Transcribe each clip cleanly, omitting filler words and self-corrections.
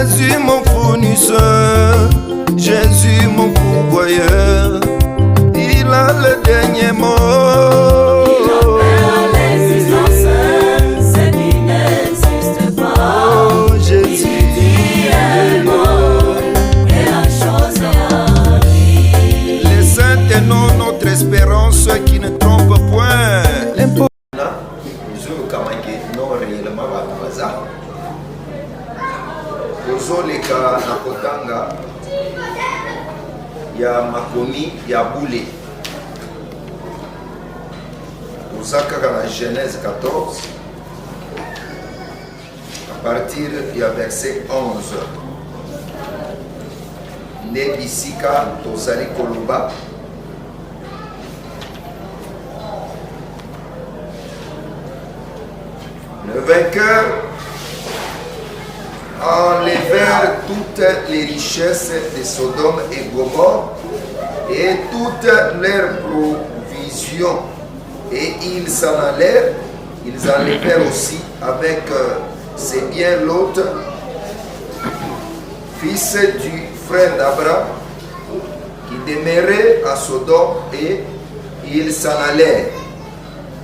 Jésus mon fournisseur, Jésus mon pourvoyeur, il a le dernier mot. Il opère l'existence, ce qui n'existe pas. Oh, Jésus, Il dit un mot et la chose arrive. les saints tenons notre espérance qui ne trompe point. Ozoleka na kotanga ya makomi ya bule. Oza kaka na Genèse 14 à partir du verset 11. Nde bisika tozali koloba le vainqueur enlevèrent toutes les richesses de Sodome et Gomorrhe et toutes leurs provisions. Et ils s'en allèrent, ils enlevèrent aussi avec ses biens Lot, fils du frère d'Abraham, qui demeurait à Sodome, et ils s'en allèrent.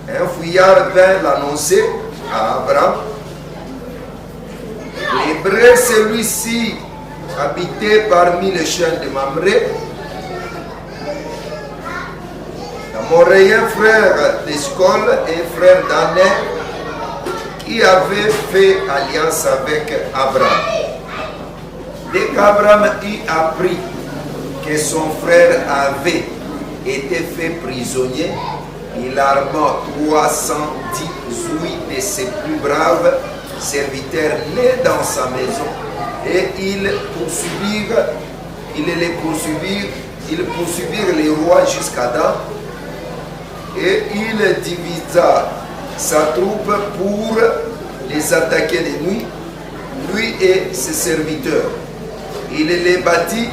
Un fuyard vint l'annoncer à Abraham. L'Hébreu, celui-ci, habitait parmi les chaînes de Mamré. L'Amoréen, frère d'Escol et frère d'Aner, qui avait fait alliance avec Abraham. Dès qu'Abraham eut appris que son frère avait été fait prisonnier, il arma 318 de ses plus braves serviteurs nés dans sa maison, et ils poursuivirent les rois jusqu'à Dan, et il divisa sa troupe pour les attaquer de nuit, lui et ses serviteurs. Il les battit,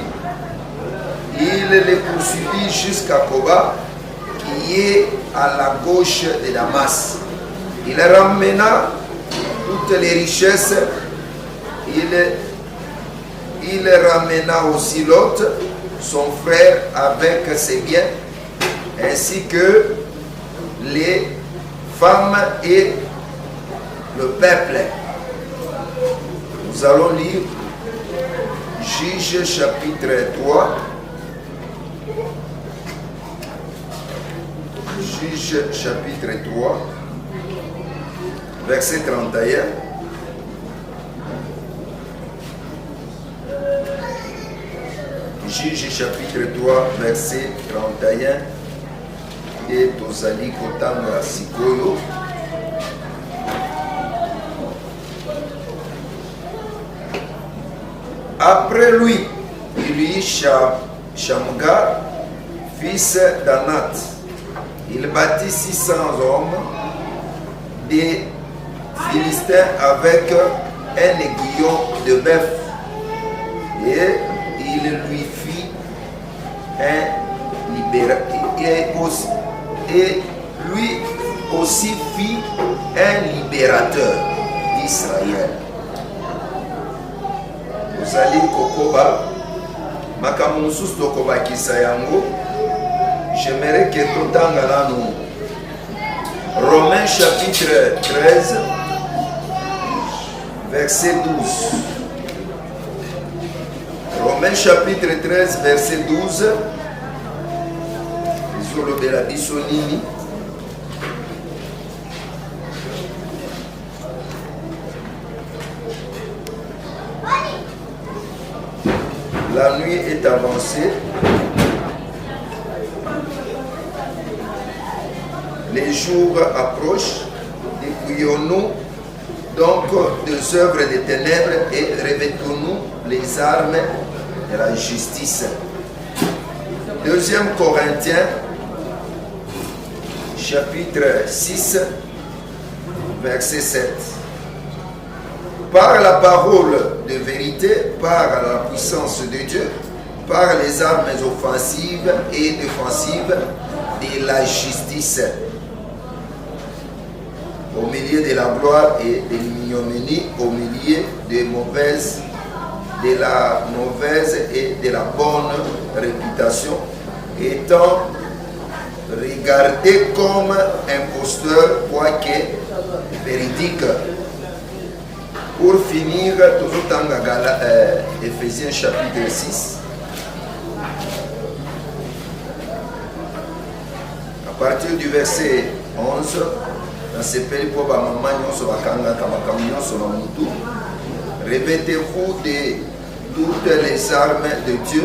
il les poursuivit jusqu'à Koba, qui est à la gauche de Damas. Il ramena toutes les richesses, il ramena aussi Lot, son frère, avec ses biens, ainsi que les femmes et le peuple. Nous allons lire Juges chapitre 3. Juges chapitre 3. Verset 31. Juges chapitre 3, verset 31. Et tozali kotanga sikoyo. Après lui, il y eut Shamgar, fils d'Anat. Il bâtit 600 hommes des Philistins avec un aiguillon de bœuf, et il lui fit un libérateur, et lui aussi fit un libérateur d'Israël. Vous allez kokoba makamusus tokoba kisayango. J'aimerais que totanga nanu Romains chapitre 13 verset 12. Romains chapitre 13 verset 12. Zolo bela bisonini. La nuit est avancée. Les jours approchent. Dépouillons-nous donc des œuvres des ténèbres et revêtons-nous les armes de la justice. 2 Corinthiens chapitre 6 verset 7. Par la parole de vérité, par la puissance de Dieu, par les armes offensives et défensives de la justice, au milieu de la gloire et de l'ignominie, au milieu des mauvaises de la mauvaise et de la bonne réputation, étant regardé comme imposteur, quoique véridique. Pour finir, toujours dans Éphésiens chapitre 6, à partir du verset 11, dans ce pays pour maman nyonso bakanga kamakamu nyonso na mutu, revêtez-vous de toutes les armes de Dieu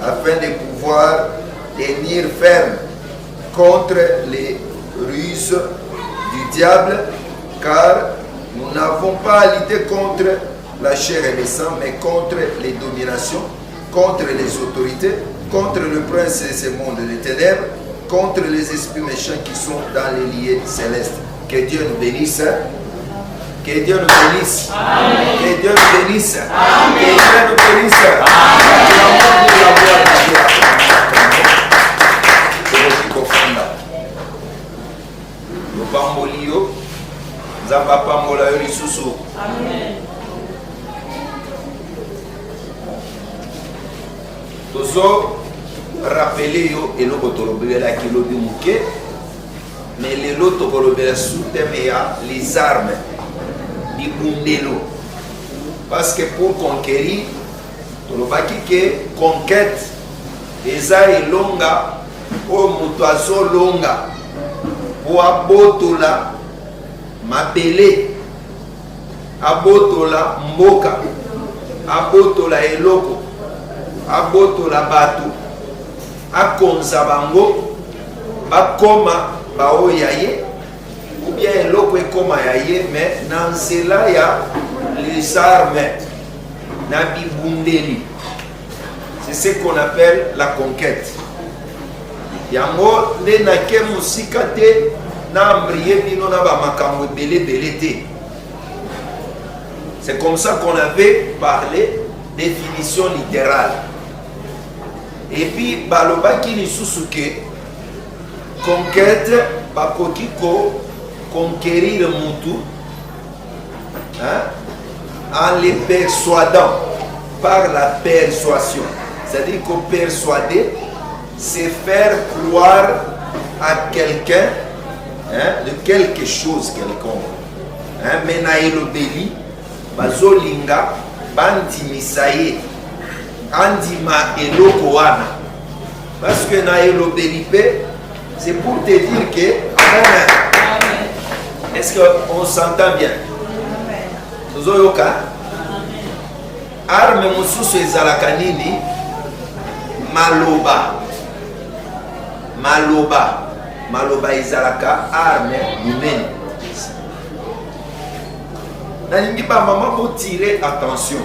afin de pouvoir tenir ferme contre les ruses du diable, car nous n'avons pas à lutter contre la chair et le sang, mais contre les dominations, contre les autorités, contre le prince de ce monde des ténèbres, contre les esprits méchants qui sont dans les lieux célestes. Que Dieu nous bénisse. Que Dieu nous bénisse. Amen. Que Dieu nous bénisse. Amen. Que Dieu nous bénisse. Amen. Tozo rappeler yo eloko tolobela kilo de muke, mais les loto kolobela soutemea les armes di bundelo, parce que pour conquérir tolobaki que conquête eza elonga o muto azolonga po abotola mabele, abotola mboka, abotola eloko, abotola bato, akonza bango bakoma baoya ye, ou bien eloko ekoma ya ye, mais na nzela ya les armes na bibundeli. C'est ce qu'on appelle la conquête. Yango nde nake musika te na mbriye bino na ba makambo belé te. C'est comme ça qu'on avait parlé, définition littérale. Et puis, balobaki lisusu ke conquête, bakoki ko conquérir mutu, en les persuadant par la persuasion. C'est-à-dire qu'on persuader, c'est faire croire à quelqu'un de quelque chose quelconque. Mais na elobeli, bazolinga, bandimisaye, andima eloko wana. Parce que na elobeli c'est pour te dire que Amen. Est-ce qu'on s'entend bien? Tozoyoka arme mususu ezalaka nini? Maloba ezalaka arme humaine. Nalingi ba maman pour tirer attention.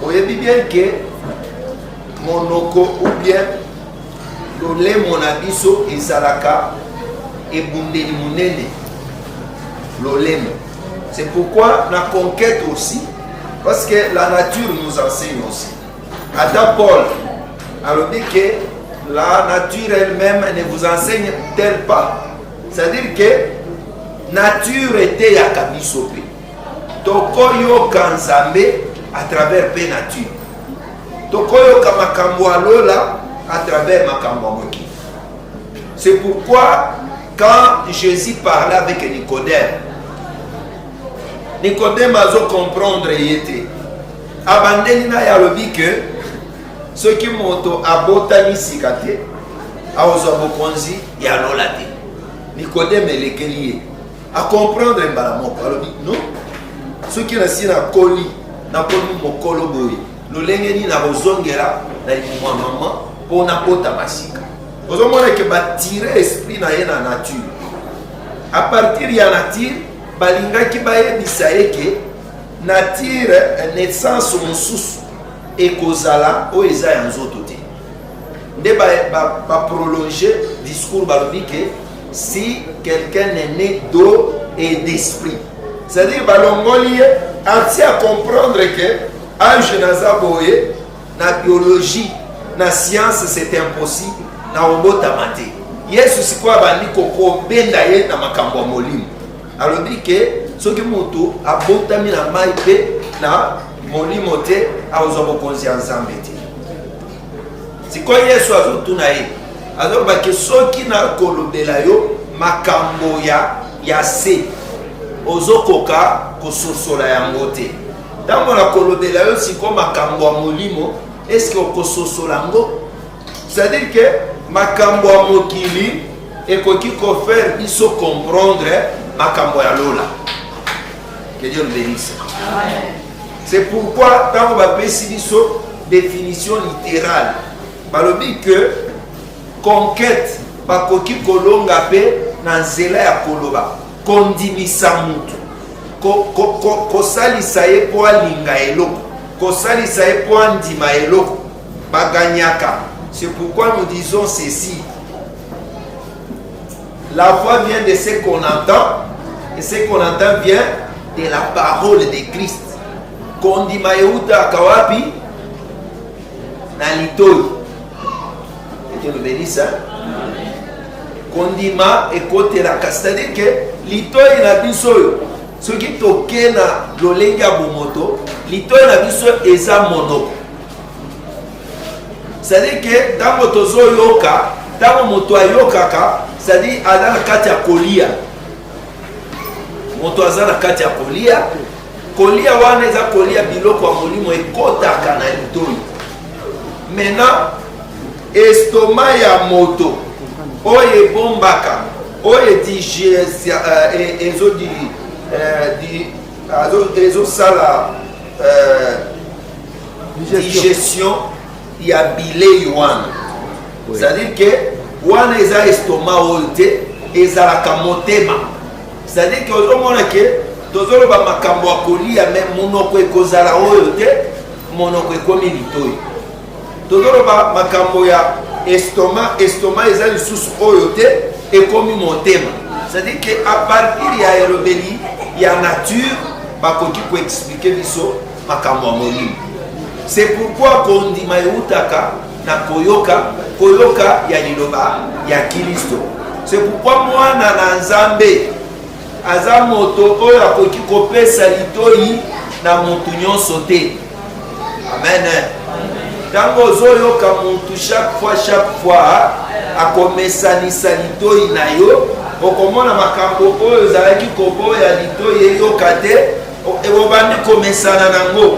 Oyebi bien que monoko ou bien lolemo na biso ezalaka ebundeli munene. Lolemo. C'est pourquoi la conquête aussi, parce que la nature nous enseigne aussi. Adam Paul a dit que la nature elle-même ne vous enseigne-t-elle pas? C'est-à-dire que nature était ya kabisope. Tokoyo kanzambe à travers pe nature. Tokoyo kamakambo alola à travers makambo moki. C'est pourquoi quand Jésus parlait avec Nicodème, Nicodème a comprendre yete. Abandeni na yalobi que ceux qui moto abotani sikate a ozobokonzi ya lolate. Nicodème elekelié a comprendre mbalamoko alobi non. Ceux qui nasi na koli mokolo boye. Lolengeni na ozongera na imwa maman pour na bota masika. Ozomona ke ba tirer esprit na ye na nature. À partir ya nature balingaki bayebisa eke nature naissance mosusu ekozala o eza ya nzoto te. Nde ba prolonger discours balobi ke si quelqu'un est né d'eau et d'esprit, c'est-à-dire balongoli entier à comprendre que âge naza boye na biologie na science c'est impossible na obota mate. Yesu sikwa bandi koko benda ye na makambo molimo. Alobi ke soki moto abotami na mai pe na molimo te azwa bokonzi ya nzambe te. Sikoyo Yesu azotuna ye azoloba ke soki nakolobela yo makambo ya se ozokoka kososola yango te. Ntango nakolobela yo sikoyo makambo ya molimo eske okososola yango? C'est-à-dire que makambo ya mokili ekoki kofaire biso comprendre makambo ya lola. Que Dieu nous bénisse. C'est pourquoi ntango bapesi biso définition littérale balobi que conquête bakoki kolonga pe na nzela ya koloba kondimisa mutu kosalisa ye po alinga eloko kosalisa ye po andima eloko baganyaka. C'est pourquoi nous disons ceci: la foi vient de ce qu'on entend et ce qu'on entend vient de la parole de Christ. Kondima euta kawapi na litoi. Dieu le bénisse. Kondima ekotelaka, c'est-à-dire que litoi na biso soki toke na lolenge ya bomoto litoi na biso eza monoko. C'est-à-dire que ntango tozoyoka ntango moto ayokaka, c'est-à-dire aza na kati ya kolia, moto aza na kati ya kolia, kolia wana eza kolia biloko ya molimo ekotaka na litoi. Maintenant estoma ya moto oyo ebombaka oyo ezosala digestion ya bilei wana. C'est-à-dire que wana eza estoma oyo te ezalaka motema. C'est-à-dire que ozomona ke tozoloba makambo ya kolia me monoko ekozala oyo te, monoko ekomi litoi. Tozoloba makambo ya estoma eza lisusu oyo te ekomi motema. C'est-à-dire que à partir ya elobeli ya nature bakoki koexplike biso makambo ya molimo. C'est pourquoi kondima eutaka na koyoka ya liloba ya Kristo. C'est pourquoi mwana na nzambe aza moto oyo akoki kopesa litoi na motu nyonso te. Amen. Tango ozoyoka motu chaque fois akomesanisa litoi na yo, okomona makambo oyo ezalaki koboya litoi eyoka te, ebobandi komesana nango.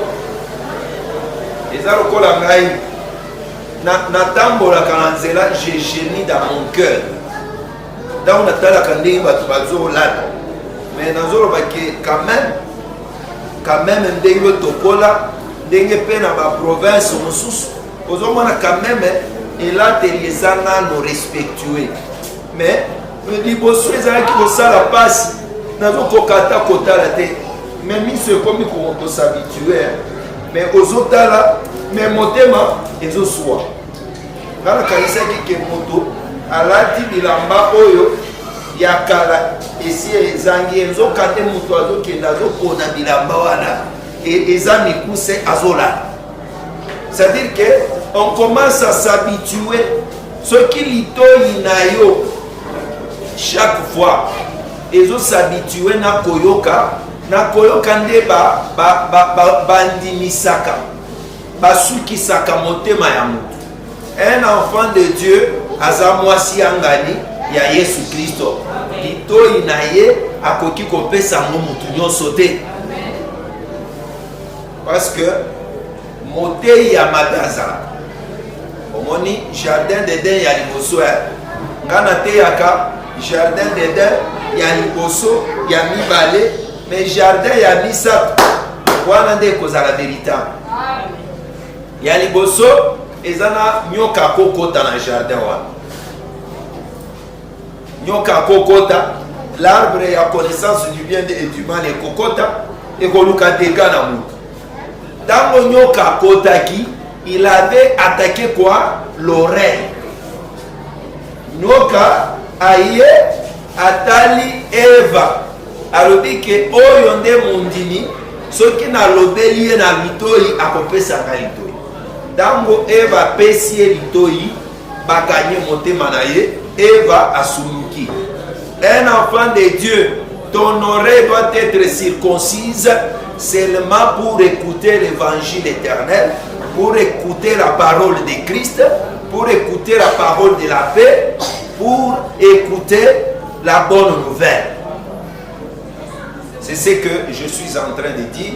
Eza lokola ngai natambolaka na nzela, je gémis dans mon cœur. Ntango natalaka ndenge bato bazolala, mais nazoloba ke quand même ndenge tokola ndenge mpe na baprovince mosusu ozomona quand même elateli eza nano respectueux. Mais liboso ezalaki kosala mpasi nazokoka ata kotala te, mais miso ekomi kosabitue, mais ozotala mais motema ezoswa. Ngana kanisaki ke moto alati bilamba oyo ya kala esi ezangi enzoka te moto azokenda azopona bilamba wana eza mikuse azolala. C'est-à-dire que on commence à s'habituer soki litoi na yo chaque fois ezo s'habituer na koyoka nde bandimisaka basukisaka motema ya moto. Un enfant de Dieu aza mwasi angani ya Yesu Kristo, litoi na ye akoki kopesa ngo motu nyonso te. Parce que motei ya madaza omoni jardin d'Eden ya liboso ngana te yaka jardin d'Eden ya liboso ya mibale, mais jardin ya misato wana nde kozala véritable. Ya liboso ezana nyoka kokota na jardin wana, nyoka kokota l'arbre ya connaissance du bien et du mal ekokota ekoluka dega na mutu. Tango nyoka kotaki, il avait attaqué quoi? L'oreille. Nyoka aye atali Eva alobi ke oyo nde mundini soki nalobeli ye na litoi akopesaka litoi. Tango Eva pesi ye litoi baganye motema na ye, Eva asuluki. Un enfant de Dieu ton oreille doit être circoncise seulement pour écouter l'évangile éternel, pour écouter la parole de Christ, pour écouter la parole de la paix, pour écouter la bonne nouvelle. C'est ce que je suis en train de dire.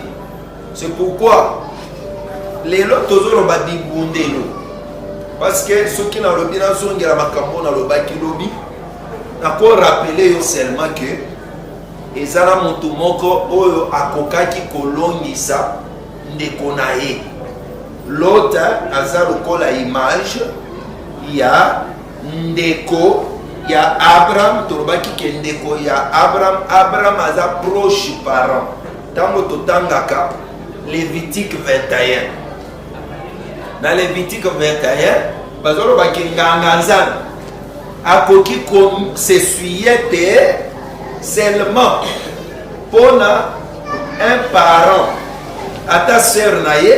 C'est pourquoi les lots toujours ont dit parce que ceux qui n'ont pas dit la makambo na lobaki lobi, encore rappeler seulement que ezala moto moko oyo akokaki kolongisa ndeko na ye. L'autre aza lokola image ya ndeko ya Abraham, tolobaki ke ndeko ya Abraham. Abraham aza proche parent. Tango totangaka Lévitique 21. Dans Lévitique 21, bazolobaki nganga nzambe akoki s'essuyer seulement pour un parent, ata sœur na ye,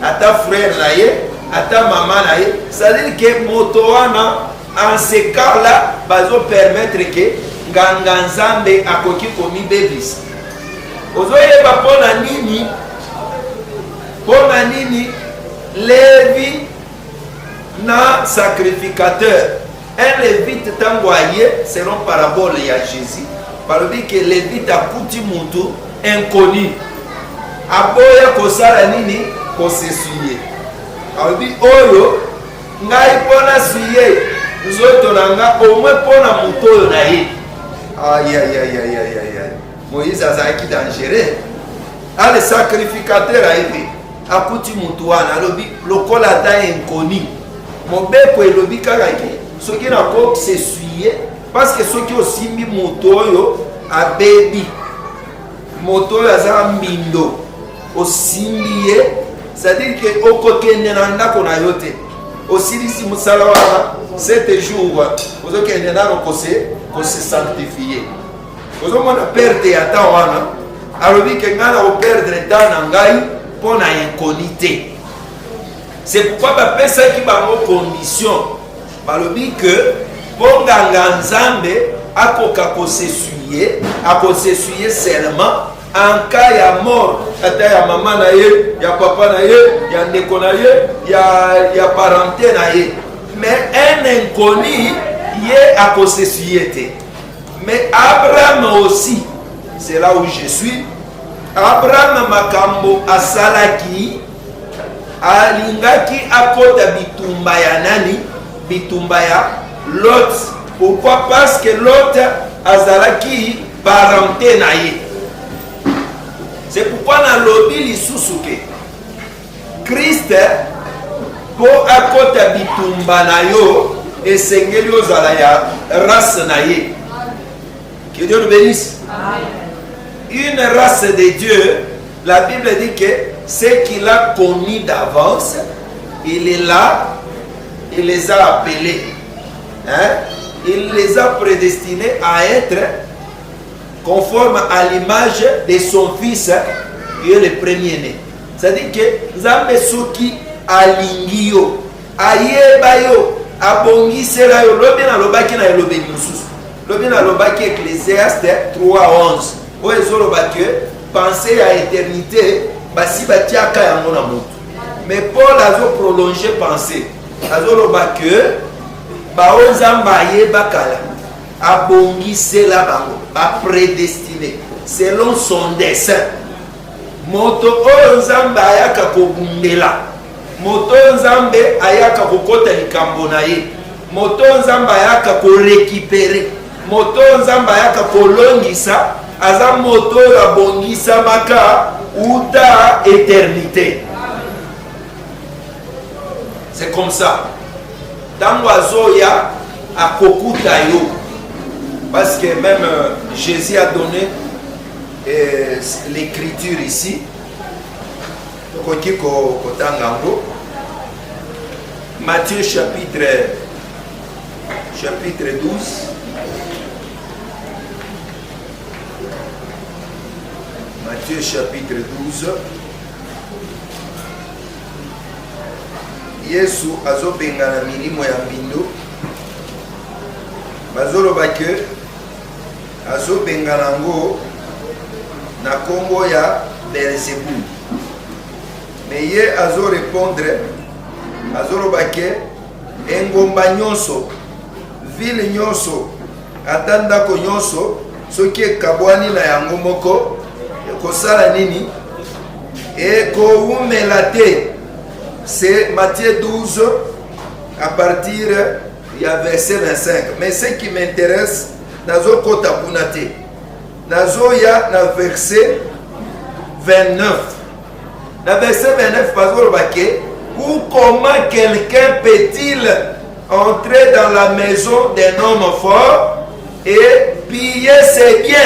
ata frère na ye, ata maman na ye. C'est-à-dire que motoana en ce cas-là bazo permettre que nganga nzambe akoki komi bebis. Ozoyeba pona nini Lévi na sacrificateur. Un lévite tangoye selon parabole ya Jésus. Parle dit que lévite a kuti muntu inconnu. Aboya kosala nini kosessuyer. Alors dit oyo ngai pona suyer nzoto nanga au moins pona muto oyo na ye. Aïe. Moïse azaki dangereux. Le sacrificateur a été akuti mutu wana alobi lokola ta inconnu. Mobeko elobi kaka ke soki na ko s'essuyer parce que soki osimbi mutu oyo abebi moto oyo aza mbindo osimbi ye, c'est-à-dire que okokende na ndako na yo te osilisi mosala wana 7 jours ozokende nano kose sanctifier. Ozomona perte ya temps wana alobi ke ngana operdre temps na ngai pour na inconnu. C'est pourquoi bapesaki bango condition balobi que pour nganga nzambe akoka kosessuyer seulement en cas ya mort, ata ya maman na ye, ya papa na ye, ya ndeko na ye, ya parenté na ye. Mais un inconnu ye akosessuyer te. Mais Abraham aussi, c'est là où je suis. Abraham makambo asalaki alingaki akota bitumba ya nani? Bitumba ya Lot. Pourquoi? Parce que Lot azalaki parenté na ye. C'est pourquoi na lobi lisusu ke Christ po akota bitumba na yo esengeli ozala ya race na ye. Que Dieu nous bénisse. Une race de Dieu, la Bible dit que ce qu'il a connu d'avance, il est là, il les a appelés. Il les a prédestinés à être conformes à l'image de son fils, qui est le premier-né. C'est-à-dire que Nzambe soki alingi yo, ayeba yo, abongisela yo, lobi na lobaki na elobi mususu. Lobi na lobaki Ecclésiaste 3:11. Où est-ce que penser à l'éternité, basi batiaka yango na moto. Mais Paul a prolongé penser. Azoloba que baozamba yebakala abongisela bango, ba prédestiné selon son dessein. Moto oyo nzambe ayaka kobundela, moto nzambe ayaka kokota likambo na ye, moto nzambe ayaka korécupérer, moto nzambe ayaka kolongisa, aza moto ya bongisa maka uta éternité. C'est comme ça. Tango azoya akokuta yo. Parce que même Jésus a donné l'écriture ici. Matthieu chapitre 12. Matthieu chapitre 12. Yesu azobengana milimo ya mbindo. Bazoloba que azo benganango na kombo ya Belzebul. Mais ye azo répondre azo lobake engomba nyonso ville nyonso ata ndako nyonso soki ekabwani na yango moko ekosala nini ekoumela te. C'est Matthieu 12 à partir ya verset 25. Mais ce qui m'intéresse nazo kota bunate nazo ya na verset 29. Dans verset 29, Pastor Baké, ou comment quelqu'un peut-il entrer dans la maison d'un homme fort et piller ses biens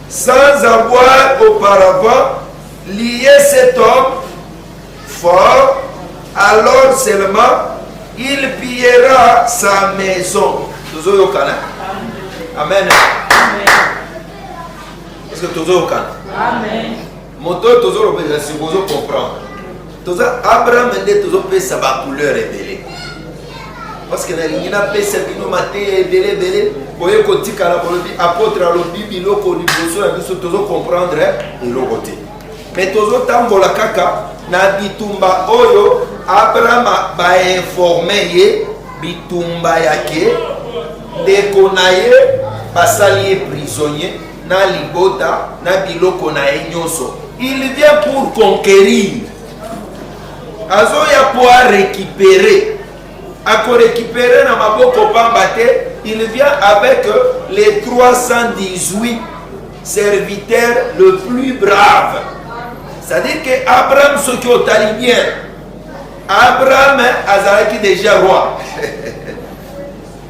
sans avoir auparavant lié cet homme fort, alors seulement il pillera sa maison. Amen. Est-ce que tu as Amen. Moto toujours supposé comprendre. Toza Abraham ndé toujours pe sa ba couleur rebelle. Parce que na lingina pe sa bino maté belé boye ko tikala bolobi apôtre alobi biloko liboso na biso toujours comprendre et le côté. Mais toujours tambola kaka na bitumba oyo Abraham ba informé ye bitumba yake ndeko na ye basali prisonnier na libota na biloko na ye nyonso. Il vient pour conquérir. Azoya pour récupérer. Ako récupérer na maboko pambate, il vient avec les 318 serviteurs le plus braves. C'est-à-dire que Abraham ce qui est bien. Abraham azalaki déjà roi.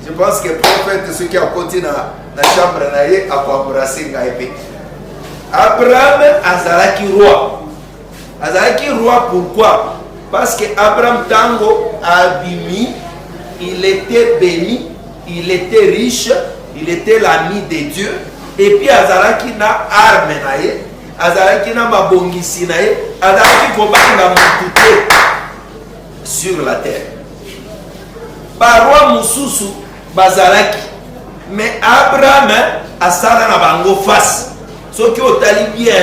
Je pense que le prophète ce qui a continué dans la chambre naïe a embrassé Ngaïpe. Abraham azalaki roi. Azalaki roi pourquoi? Parce que Abraham Tango abimi, il était béni, il était riche, il était l'ami de Dieu. Et puis azalaki na arme naye, azalaki na mabongisi naye, azalaki kobanga mutute sur la terre. Par roi mususu bazalaki, mais Abraham asala na bango face. Ce qui est bien,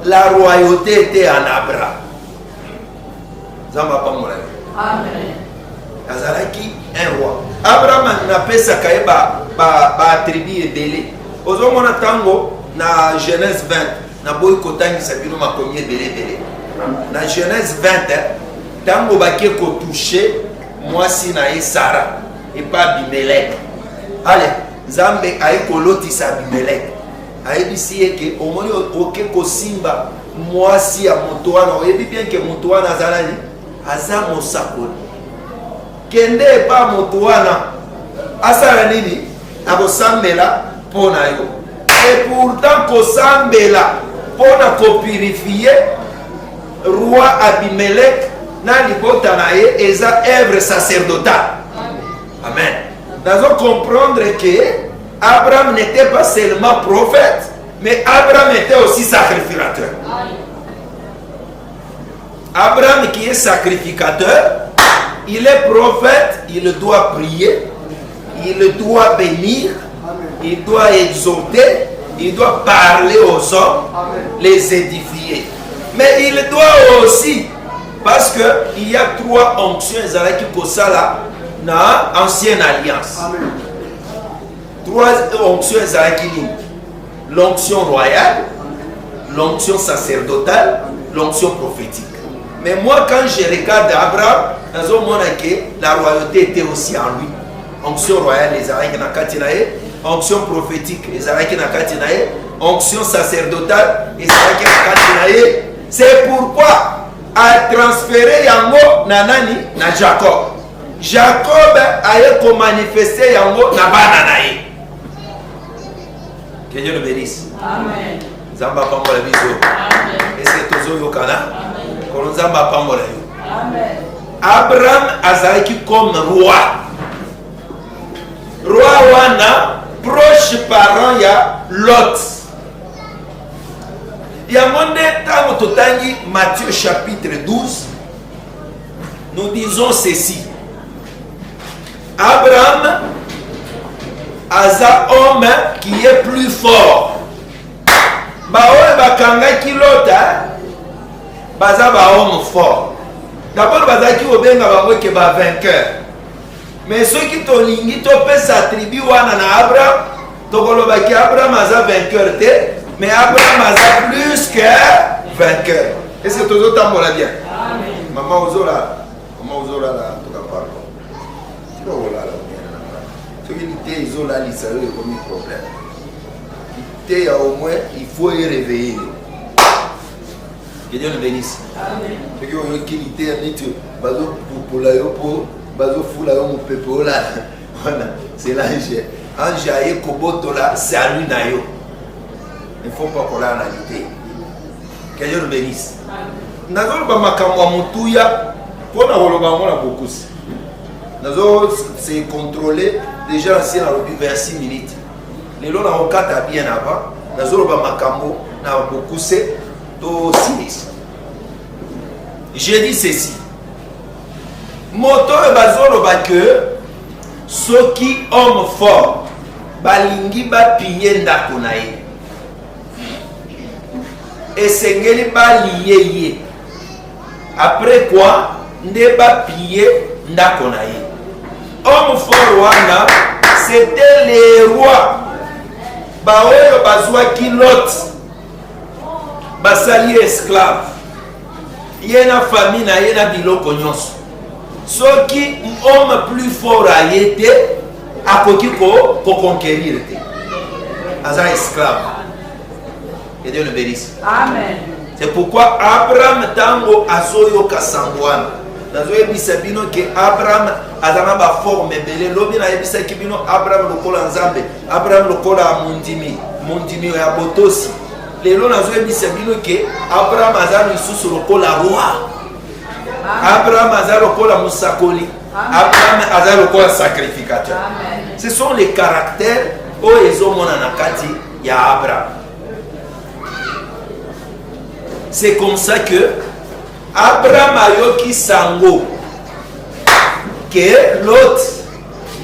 la royauté était en Abraham. Zamba pas mon Amen. Azalaki un roi. Abraham n'a pas sa kaye ba tribu et belé. Ozo mona tango na Genèse 20 na boy kotangi sabino ma premier belé. Na Genèse 20 tango baké ko toucher moi si na Sarah et pas Abimelech. Allez, Zambe ay koloti sa Abimelech. Aïbisi eke omoni oke kosimba mwasi ya moto wana oyebi bien que moto wana azalani aza mosakoli kende epa moto wana asala nini akosambela mpo na yo et pourtant kosambela mpo na kopurifie roi Abimelech na libota na ye eza œuvre sacerdotale. Amen. Nazo comprendre que Abraham n'était pas seulement prophète, mais Abraham était aussi sacrificateur. Abraham qui est sacrificateur, il est prophète, il doit prier, il doit bénir, il doit exhorter, il doit parler aux hommes, les édifier. Mais il doit aussi, parce qu'il y a 3 onctions qui kosala na ancienne alliance. 3 onctions ezalaki. L'onction royale, l'onction sacerdotale, l'onction prophétique. Mais moi quand je regarde Abraham, la royauté était aussi en lui. Onction royale ezalaki na kati na ye, onction prophétique ezalaki na kati na ye, onction sacerdotale ezalaki na kati na ye. C'est pourquoi a transféré yango na nani na Jacob. Jacob a ko manifester yango na bana na ye. Que Dieu nous bénisse. Amen. Zamba pambola biso. Amen. Est-ce que tozo yokana? Kono zamba pambola yo. Amen. Abraham azalaki comme roi. Roi wana proche parent ya Lot. Yamonde tango totangi Matthieu chapitre 12. Nous disons ceci. Abraham aza homme qui est plus fort. Baoye bakangaki lota baza ba homme fort. D'abord bazaki obenga bango ke ba vainqueur. Mais ceux qui tolingi to pesa tribu wana na Abraham, tokolobaki Abraham aza vainqueur te, mais Abraham aza plus que vainqueur. Est-ce que tous autres tambola bien? Amen. Maman ozola la toka pardon. Tu vas là. Ce qui était isola l'israël est comme un problème. Il était au moins il faut y réveiller. Que Dieu nous bénisse. Amen. Ce qui était un nid bazo pour la yopo bazo fula yo mopepe là. Voilà, c'est l'ange. Ange aye koboto là, salut na yo. Il ne faut pas qu'on la réalité. Que Dieu nous bénisse. Nazo ba makamwa mutuya pona koloba ngona bokusi. Nazo c'est contrôlé déjà ancien dans le 26 minutes. Les lois na okata bien avant. Nazo ba makambo na bokusi to sinis. Je dis ceci. Moto e bazolo ba que soki homme fort balingi ba piller ndako na ye. Esengeli ba liye ye. Après quoi, nde ba piller ndako na ye. Homme fort wana, c'était les rois. Ba oyo bazwa ki Lot. Basali esclave. Ye na famille na ye na biloko nyonso. Soki homme plus fort a été, akoki ko conquérir te. Aza esclave. Que Dieu nous bénisse. Amen. C'est pourquoi Abraham tango azoyo kasangwana. Nazo yebisa bino ke Abraham azana ba forme belé lobi na yebisa ki bino Abraham lokola nzambe, Abraham lokola mundimi ya botosi. Lelo nazo yebisa bino ke Abraham azana isusu lokola roi. Abraham azana lokola musakoli. Abraham azana lokola sacrificateur. Amen. Ce sont les caractères o ezomona na kati ya Abraham. C'est comme ça que Abraham ayoki sango que l'autre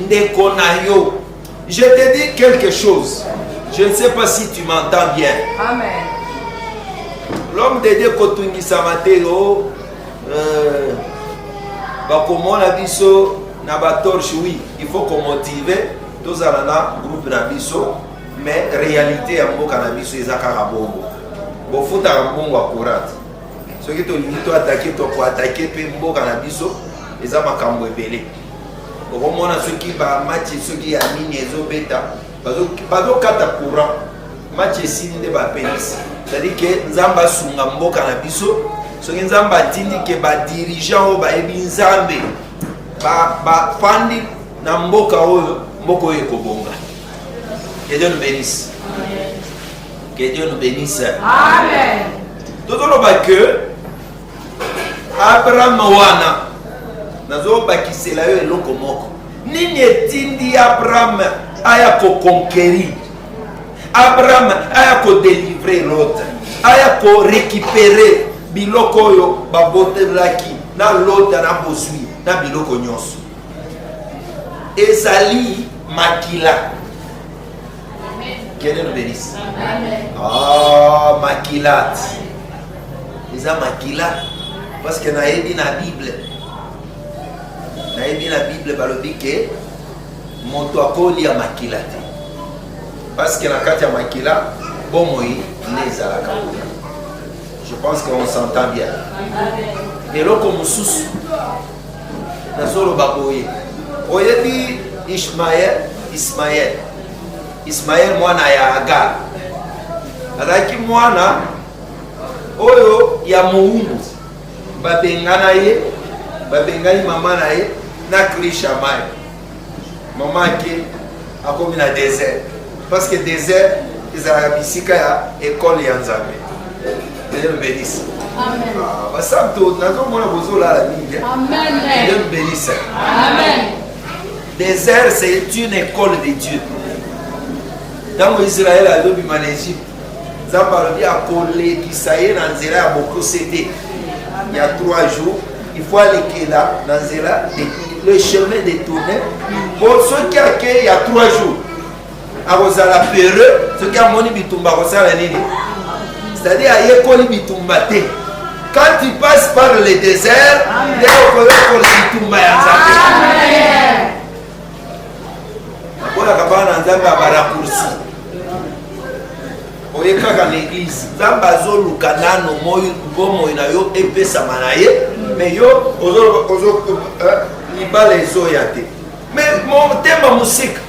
ndeko na yo. Je te dis quelque chose. Je ne sais pas si tu m'entends bien. Amen. L'homme de Dieu kotungi samateo bakomona biso na ba torche oui, il faut qu'on motive tous na groupe na biso mais réalité ya mboka na biso ezaka bongo. Bofuta mbongo akurate. Soki to limito attaquer to ko attaquer pe mboka na biso eza makambo ebele. Okomona soki ba match soki ya mini ezobeta bazo kata courant match esili nde ba penisi. C'est-à-dire que nzamba sunga mboka na biso soki nzamba tindi ke ba dirigeant o ba ebi nzambe ba fandi na mboka oyo mboko ekobonga. Que Dieu nous bénisse. Que Dieu nous bénisse. Amen. Tout le monde que Abraham wana nazo bakisela yo eloko moko. Nini etindi Abraham aya ko conquérir. Abraham aya ko délivrer l'autre. Aya ko récupérer biloko yo babotelaki na l'autre na bosui na biloko nyonso. Ezali makila. Que Dieu nous bénisse. Amen. Oh, makilat. Ils ont makilat. Parce que dans la Bible, balobi ke moto akoli ya makilat. Parce que dans la carte makila, bon moi, nezalaka. Je pense qu'on s'entend bien. Et là comme sous nazolo baboye. Oyebi Ismaël mwana ya Agar. Azaki mwana oyo ya muumbu. Babengana ye, babengani mama na ye na krisha mai. Mama ke akomi na désert. Parce que désert ezalaka bisika ya école ya Nzambe. Dieu nous bénisse. Amen. Ah, basanto nazomona bozola la mingi. Amen. Dieu nous bénisse. Amen. Désert c'est une école de Dieu. Dans Israël a lobi en Égypte, Zambalobi a collé qui ça y est dans Zéla a beaucoup cédé. Il y a 3 jours, il faut aller là dans Zéla, le chemin détourné. Pour ceux qui a il y a 3 jours, akozala peureux soki amoni bitumba akosala nini, c'est-à-dire ayekoli bitumba te. Quand tu passes par le désert, nde okoyokola bitumba ya Nzambe. Akolaka bana Nzambe abaraccourci oye kaka l'église Nzambe azoluka nano bomoi na yo epesama na ye, mais yo libala ezoya te, mais motema mosika